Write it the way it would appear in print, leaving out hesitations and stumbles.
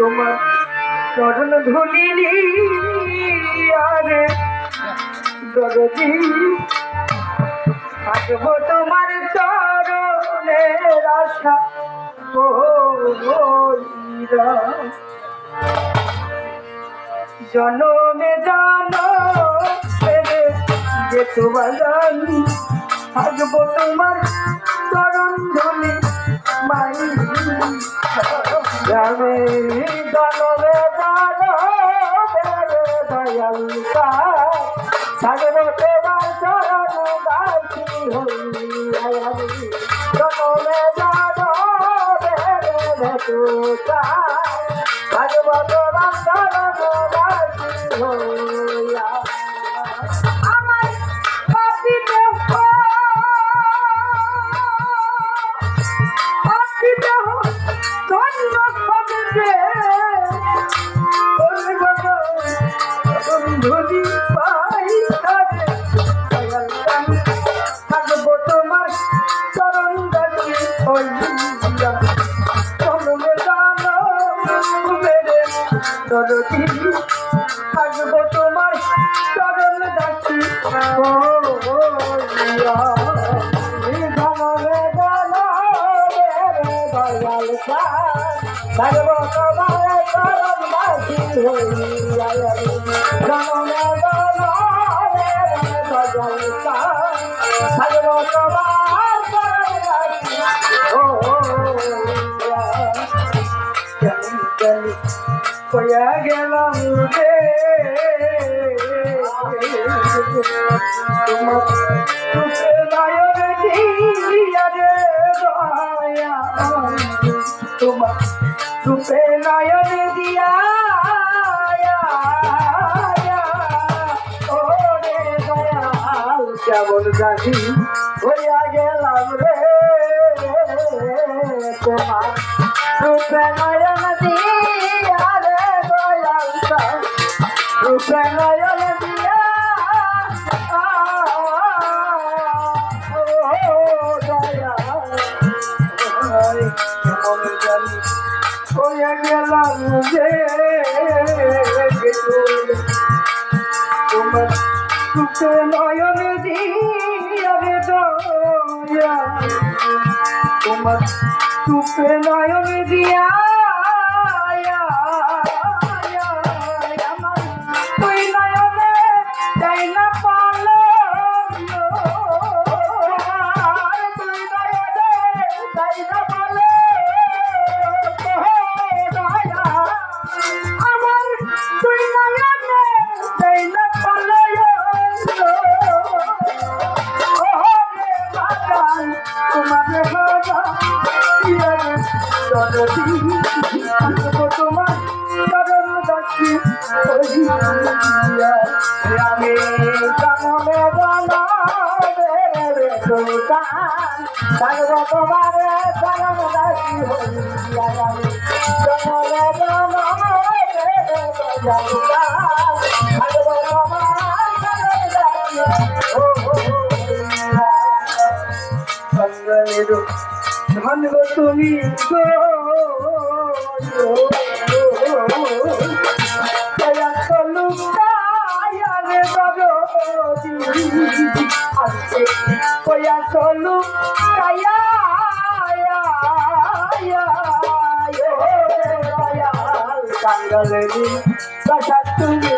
তোমার চরণ ধুলিলি আরে দরদি থাকবো তোমার চরণের আশা কইরা জনমে জানো যে তোমার জানি থাকবো তোমার চরণ ধুলি মাই জানে জনমে জানো দয়াল থাকবো তোমার চরণ দাসী হইয়া জনমে জানো থাকবো তোমার চরণ দাসী হইয়া আমার পাপিতে ধন্য হবে বন্ধুরি পাই থাকবো তোমার চরণ দাসী হইয়া চরণে জানো মেরে দরদি থাকবো তোমার চরণ দাসী হইয়া থাকবো তোমার চরণ দাসী হইয়া জনমে থাকবো তোমার চরণ দাসী হইয়া গেলাম রে তোমার চোখে নয়ন দিয়া রে দয়া তোমার চোখে নয়ন দিয়া ও রে দয়াল কেমন জানি হইয়া গেলাম রে তোমার চোখে নয়ন দিয়া রে দয়াল চোখে নয়ন দিয়া হইয়া গেলাম যে তোমার চোখে নয়ন দিয়া রে দয়া তোমার চোখে নয়ন দিয়া আমার তুই নয়নে যাই না পালো তুই নয়নে যাই না পালো আমার তুই নয়নে যাই না পালো তোমার তোমার চরণ দাসী আমি জনমে থাকবো তোমার চরণ দাসী হইয়া আমি জনমে থাকবো তোমার চরণ দাসী সঙ্গের ধন গো তুমি গো দয়া চলু দয়ারে দরদি আসছে দয়া চলু দয়া দয়াল কাঙ্গালের দশা তুমি